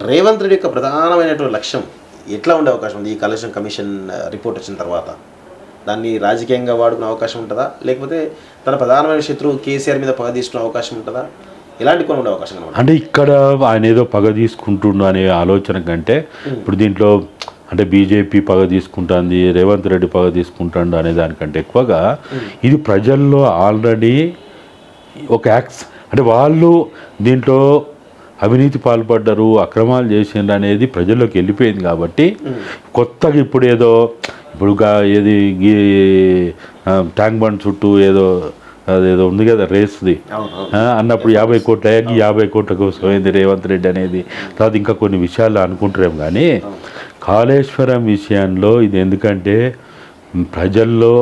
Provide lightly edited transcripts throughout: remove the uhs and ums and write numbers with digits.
రేవంత్ రెడ్డి యొక్క ప్రధానమైనటువంటి లక్ష్యం ఎట్లా ఉండే అవకాశం ఉంది? ఈ కాళేశ్వరం కమిషన్ రిపోర్ట్ వచ్చిన తర్వాత దాన్ని రాజకీయంగా వాడుకునే అవకాశం ఉంటుందా, లేకపోతే తన ప్రధానమైన శత్రువు కేసీఆర్ మీద పగ తీసుకునే అవకాశం ఉంటుందా? ఎలాంటి కొన్ని ఉండే అవకాశం కనబడుతుంది? అంటే ఇక్కడ ఆయన ఏదో పగ తీసుకుంటుండు అనే ఆలోచన కంటే ఇప్పుడు దీంట్లో అంటే బీజేపీ పగ తీసుకుంటుంది, రేవంత్ రెడ్డి పగ తీసుకుంటాడు అనే దానికంటే ఎక్కువగా ఇది ప్రజల్లో ఆల్రెడీ ఒక అంటే వాళ్ళు దీంట్లో అవినీతి పాల్పడ్డారు, అక్రమాలు చేసిండ్రు అనేది ప్రజల్లోకి వెళ్ళిపోయింది కాబట్టి కొత్తగా ఇప్పుడు ఏదో ఏది ట్యాంక్ బండ్ చుట్టూ అదేదో ఉంది కదా రేస్ది అన్నప్పుడు 50 కోట్ల 50 కోట్ల కోసం అయింది రేవంత్ రెడ్డి అనేది. తర్వాత ఇంకా కొన్ని విషయాలు అనుకుంటారేమో కానీ కాళేశ్వరం విషయంలో ఇది ఎందుకంటే ప్రజల్లో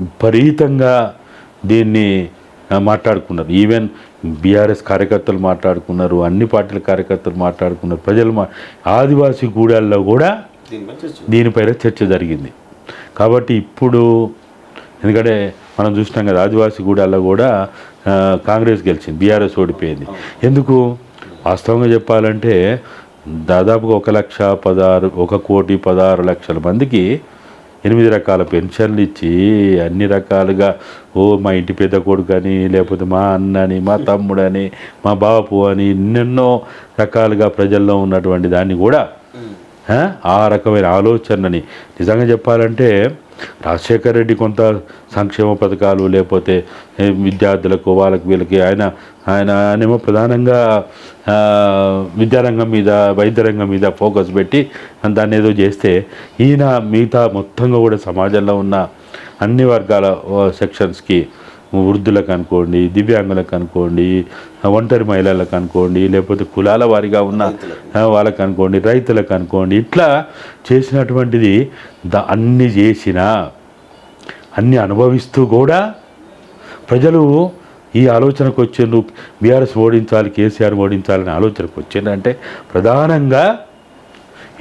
విపరీతంగా దీన్ని మాట్లాడుకున్నారు. ఈవెన్ బీఆర్ఎస్ కార్యకర్తలు మాట్లాడుకున్నారు, అన్ని పార్టీల కార్యకర్తలు మాట్లాడుకున్నారు, ప్రజలు ఆదివాసీ గూడాల్లో కూడా దీనిపైన చర్చ జరిగింది. కాబట్టి ఇప్పుడు ఎందుకంటే మనం చూసినాం కదా ఆదివాసీ గూడాల్లో కూడా కాంగ్రెస్ గెలిచింది, బీఆర్ఎస్ ఓడిపోయింది. ఎందుకు వాస్తవంగా చెప్పాలంటే దాదాపుగా 1,16,1,16,00,000 మందికి 8 రకాల పెన్షన్లు ఇచ్చి అన్ని రకాలుగా మా ఇంటి పెద్ద కొడుకు అని, లేకపోతే మా అన్నని, మా తమ్ముడని, మా బాపు అని ఎన్నెన్నో రకాలుగా ప్రజల్లో ఉన్నటువంటి దాన్ని కూడా ఆ రకమైన ఆలోచనని నిజంగా చెప్పాలంటే రాజశేఖర రెడ్డి కొంత సంక్షేమ పథకాలు లేకపోతే విద్యార్థులకు వాళ్ళకి వీళ్ళకి ఆయనేమో ప్రధానంగా విద్యారంగం మీద వైద్య రంగం మీద ఫోకస్ పెట్టి దాన్ని ఏదో చేస్తే ఈయన మిగతా మొత్తంగా కూడా సమాజంలో ఉన్న అన్ని వర్గాల సెక్షన్స్కి వృద్ధులకు అనుకోండి, దివ్యాంగులకు అనుకోండి, ఒంటరి మహిళలకు అనుకోండి, లేకపోతే కులాల వారిగా ఉన్న వాళ్ళకు అనుకోండి, రైతులకు అనుకోండి, ఇట్లా చేసినటువంటిది అన్ని చేసినా అన్ని అనుభవిస్తూ కూడా ప్రజలు ఈ ఆలోచనకు వచ్చిండ్రు. బీఆర్ఎస్ ఓడించాలి, కేసీఆర్ ఓడించాలనే ఆలోచనకు వచ్చిందంటే ప్రధానంగా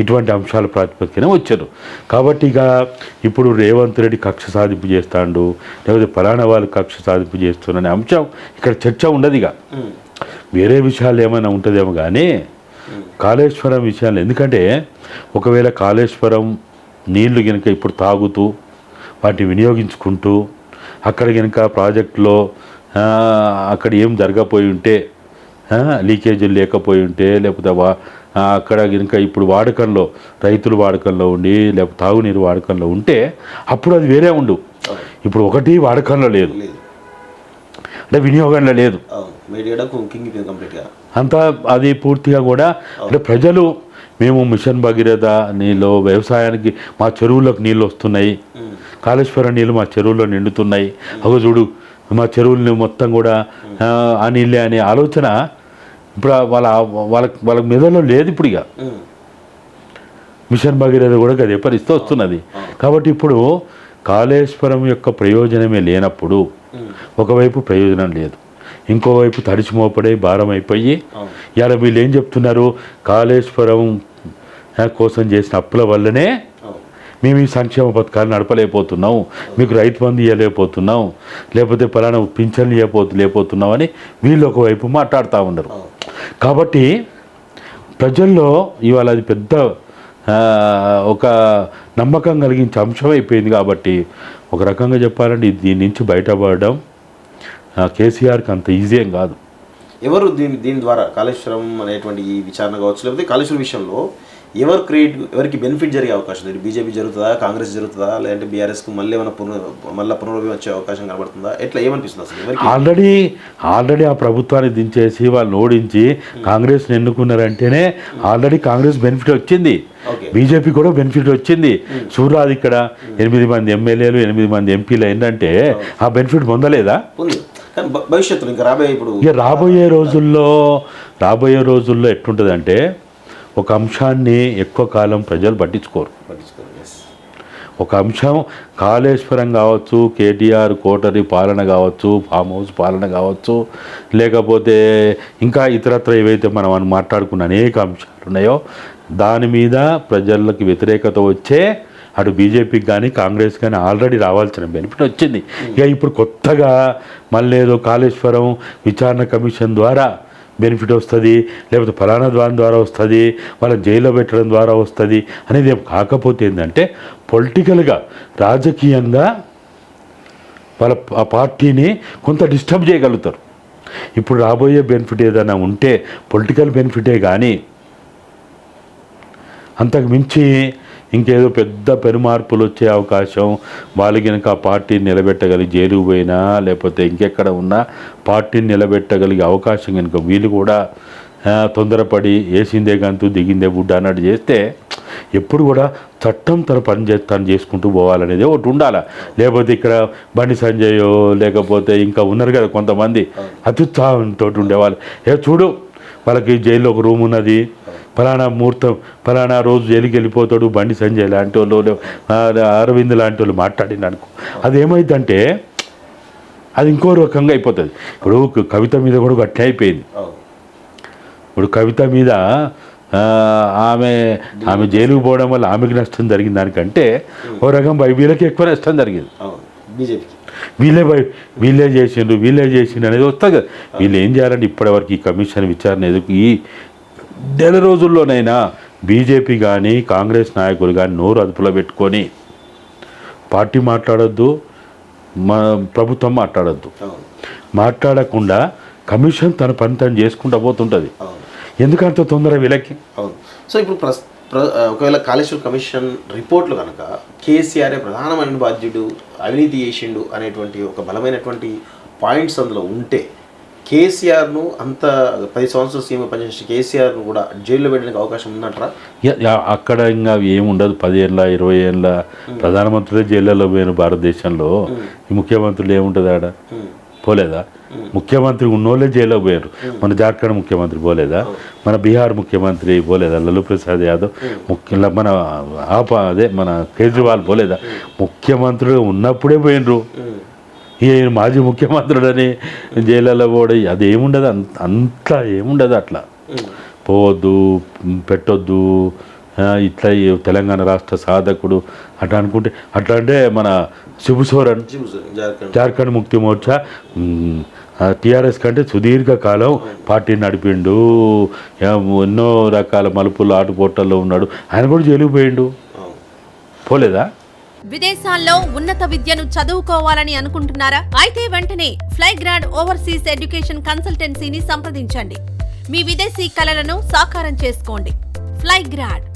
ఇటువంటి అంశాల ప్రాతిపదికన వచ్చారు. కాబట్టి ఇక ఇప్పుడు రేవంత్ రెడ్డి కక్ష సాధింపు చేస్తాడు, లేకపోతే ఫలానా వాళ్ళు కక్ష సాధింపు చేస్తున్నారనే అంశం ఇక్కడ చర్చ ఉండదు. ఇక వేరే విషయాలు ఏమైనా ఉంటుందేమో కానీ కాళేశ్వరం విషయాలు, ఎందుకంటే ఒకవేళ కాళేశ్వరం నీళ్లు కనుక ఇప్పుడు తాగుతూ వాటిని వినియోగించుకుంటూ అక్కడ కనుక ప్రాజెక్టులో అక్కడ ఏం జరగపోయి ఉంటే, లీకేజీలు లేకపోయి ఉంటే, లేకపోతే అక్కడ కనుక ఇప్పుడు వాడకంలో రైతులు వాడకంలో ఉండి లేకపోతే తాగునీరు వాడకంలో ఉంటే అప్పుడు అది వేరే ఉండు. ఇప్పుడు ఒకటి వాడకంలో లేదు, అంటే వినియోగంలో లేదు, అంతా అది పూర్తిగా కూడా అంటే ప్రజలు మేము మిషన్ భగీరథ నీళ్ళు వ్యవసాయానికి మా చెరువులకు నీళ్ళు వస్తున్నాయి, కాళేశ్వరం నీళ్ళు మా చెరువుల్లో నిండుతున్నాయి, అగో చూడు మా చెరువుల్ని మొత్తం కూడా ఆ నీళ్ళే అనే ఆలోచన ఇప్పుడు వాళ్ళ మెదడులో లేదు. ఇప్పుడు ఇక మిషన్ భగీరథ కూడా అదే పరిస్థితి వస్తున్నది. కాబట్టి ఇప్పుడు కాళేశ్వరం యొక్క ప్రయోజనమే లేనప్పుడు ఒకవైపు ప్రయోజనం లేదు, ఇంకోవైపు తడిచి మోపడే భారం అయిపోయి ఇవాళ వీళ్ళు ఏం చెప్తున్నారు, కాళేశ్వరం కోసం చేసిన అప్పుల వల్లనే మేము ఈ సంక్షేమ పథకాలు నడపలేకపోతున్నాం, మీకు రైతు బంధు ఇవ్వలేకపోతున్నాం, లేకపోతే పలానా పింఛన్లు లేకపోతున్నాం అని వీళ్ళు ఒకవైపు మాట్లాడుతూ ఉన్నారు. కాబట్టి ప్రజల్లో ఇవాళ అది పెద్ద ఒక నమ్మకం కలిగించే అంశం అయిపోయింది. కాబట్టి ఒక రకంగా చెప్పాలంటే దీని నుంచి బయటపడడం కేసీఆర్కి అంత ఈజీ ఏం కాదు. ఎవరు దీని ద్వారా కాళేశ్వరం అనేటువంటి ఈ విచారణ కావచ్చు, లేకపోతే కాళేశ్వరం విషయంలో ఎవరికి బెనిఫిట్ జరిగే అవకాశం ఉంది? బీజేపీ జరుగుతుందా, కాంగ్రెస్ జరుగుతుందా, లేదంటే బీఆర్ఎస్కు మళ్ళీ ఏమైనా పునరుద్ధరణ వచ్చే అవకాశం కనబడుతుందా? ఎట్లా ఏమనిపిస్తుంది అసలు? ఆల్రెడీ ఆ ప్రభుత్వాన్ని దించేసి వాళ్ళని ఓడించి కాంగ్రెస్ని ఎన్నుకున్నారంటేనే ఆల్రెడీ కాంగ్రెస్ బెనిఫిట్ వచ్చింది, బీజేపీ కూడా బెనిఫిట్ వచ్చింది. చూడాలి ఇక్కడ 8 మంది ఎమ్మెల్యేలు 8 మంది ఎంపీలు ఏంటంటే ఆ బెనిఫిట్ పొందలేదా? భవిష్యత్తులో ఇంకా రాబోయే రోజుల్లో ఎట్లుంటుందంటే ఒక అంశాన్ని ఎక్కువ కాలం ప్రజలు పట్టించుకోరు. ఒక అంశం కాళేశ్వరం కావచ్చు, కేటీఆర్ కోటరీ పాలన కావచ్చు, ఫామ్ హౌస్ పాలన కావచ్చు, లేకపోతే ఇంకా ఇతరత్ర ఏవైతే మనం మాట్లాడుకున్న అనేక అంశాలు ఉన్నాయో దాని మీద ప్రజలకి వ్యతిరేకత వచ్చే అటు బీజేపీకి కానీ కాంగ్రెస్ కానీ ఆల్రెడీ రావాల్సిన బెనిఫిట్ వచ్చింది. ఇక ఇప్పుడు కొత్తగా మళ్ళీ ఏదో కాళేశ్వరం విచారణ కమిషన్ ద్వారా బెనిఫిట్ వస్తుంది, లేకపోతే ఫలానా దాని ద్వారా వస్తుంది, వాళ్ళని జైల్లో పెట్టడం ద్వారా వస్తుంది అనేది ఏం కాకపోతే ఏంటంటే పొలిటికల్గా రాజకీయంగా వాళ్ళ ఆ పార్టీని కొంత డిస్టర్బ్ చేయగలుగుతారు. ఇప్పుడు రాబోయే బెనిఫిట్ ఏదైనా ఉంటే పొలిటికల్ బెనిఫిటే కానీ అంతకు మించి ఇంకేదో పెద్ద పెనుమార్పులు వచ్చే అవకాశం, వాళ్ళు కనుక ఆ పార్టీని నిలబెట్టగలిగి జైలుకు పోయినా లేకపోతే ఇంకెక్కడ ఉన్నా పార్టీని నిలబెట్టగలిగే అవకాశం కనుక వీళ్ళు కూడా తొందరపడి వేసిందే గంతు దిగిందే బుడ్డ అన్నట్టు చేస్తే ఎప్పుడు కూడా చట్టం తన పని తను చేసుకుంటూ పోవాలనేది ఒకటి ఉండాలి. లేకపోతే ఇక్కడ బండి సంజయో లేకపోతే ఇంకా ఉన్నారు కదా కొంతమంది అత్యుత్సాహంతో ఉండేవాళ్ళు, చూడు వాళ్ళకి జైల్లో ఒక రూమ్ ఉన్నది, ఫలానా ముహూర్తం ఫలానా రోజు జైలుకి వెళ్ళిపోతాడు బండి సంజయ్ లాంటి వాళ్ళు, అరవింద్ లాంటి వాళ్ళు మాట్లాడిన అనుకో, అది ఏమైందంటే అది ఇంకో రకంగా అయిపోతుంది. ఇప్పుడు కవిత మీద కూడా గట్టి అయిపోయింది. ఇప్పుడు కవిత మీద ఆమె జైలుకు పోవడం వల్ల ఆమెకి నష్టం జరిగిన దానికంటే ఓ రకం వీళ్ళకి ఎక్కువ నష్టం జరిగింది. బీజేపీకి వీళ్ళే చేసిండ్రు అనేది వస్తుంది కదా. వీళ్ళు ఏం చేయాలంటే ఇప్పటివరకు ఈ కమిషన్ విచారణ ఎదుగు ఈ నెల రోజుల్లోనైనా బీజేపీ కానీ కాంగ్రెస్ నాయకులు కానీ నోరు అదుపులో పెట్టుకొని పార్టీ మాట్లాడొద్దు, ప్రభుత్వం మాట్లాడొద్దు, మాట్లాడకుండా కమిషన్ తన పని తను చేసుకుంటూ పోతుంటుంది. ఎందుకంత తొందర వీళ్ళకి? అవును. సో ఇప్పుడు ఒకవేళ కాళేశ్వరం కమిషన్ రిపోర్ట్లు కనుక కేసీఆర్ ప్రధానమైన బాధ్యుడు, అవినీతి చేసిండు అనేటువంటి ఒక బలమైనటువంటి పాయింట్స్ అందులో ఉంటే కేసీఆర్ను అంత 10 సంవత్సరాలు సీఎం పనిచేసిన కేసీఆర్ను కూడా జైల్లో పెట్టడానికి అవకాశం ఉందంటారా? అక్కడ ఇంకా ఏముండదు. 10 ఏళ్ళ 20 ఏళ్ళ ప్రధానమంత్రులే జైళ్ళలో పోయిన భారతదేశంలో ఈ ముఖ్యమంత్రులు ఏముంటుంది ఆడ? పోలేదా? ముఖ్యమంత్రి ఉన్నోళ్ళే జైల్లో పోయారు. మన జార్ఖండ్ ముఖ్యమంత్రి పోలేదా? మన బీహార్ ముఖ్యమంత్రి పోలేదా? లల్లూ ప్రసాద్ యాదవ్ మన మన కేజ్రీవాల్ పోలేదా? ముఖ్యమంత్రులు ఉన్నప్పుడే పోయినరు. ఈయన మాజీ ముఖ్యమంత్రుడని జైళ్ళలో పోవడం అది ఏముండదు, అంతా ఏముండదు. అట్లా పోవద్దు, పెట్టొద్దు, ఇట్లా తెలంగాణ రాష్ట్ర సాధకుడు అట్లా అనుకుంటే అట్లా అంటే మన శిబు సోరెన్ జార్ఖండ్ ముక్తి మోర్చా టీఆర్ఎస్ కంటే సుదీర్ఘకాలం పార్టీని నడిపిండు, ఎన్నో రకాల మలుపులు ఆటుపోటల్లో ఉన్నాడు. ఆయన కూడా జైలుకు పోయిండు, పోలేదా? విదేశాల్లో ఉన్నత విద్యను చదువుకోవాలని అనుకుంటున్నారా? అయితే వెంటనే ఫ్లైగ్రాడ్ ఓవర్సీస్ ఎడ్యుకేషన్ కన్సల్టెన్సీని సంప్రదించండి. మీ విదేశీ కలలను సాకారం చేసుకోండి. ఫ్లైగ్రాడ్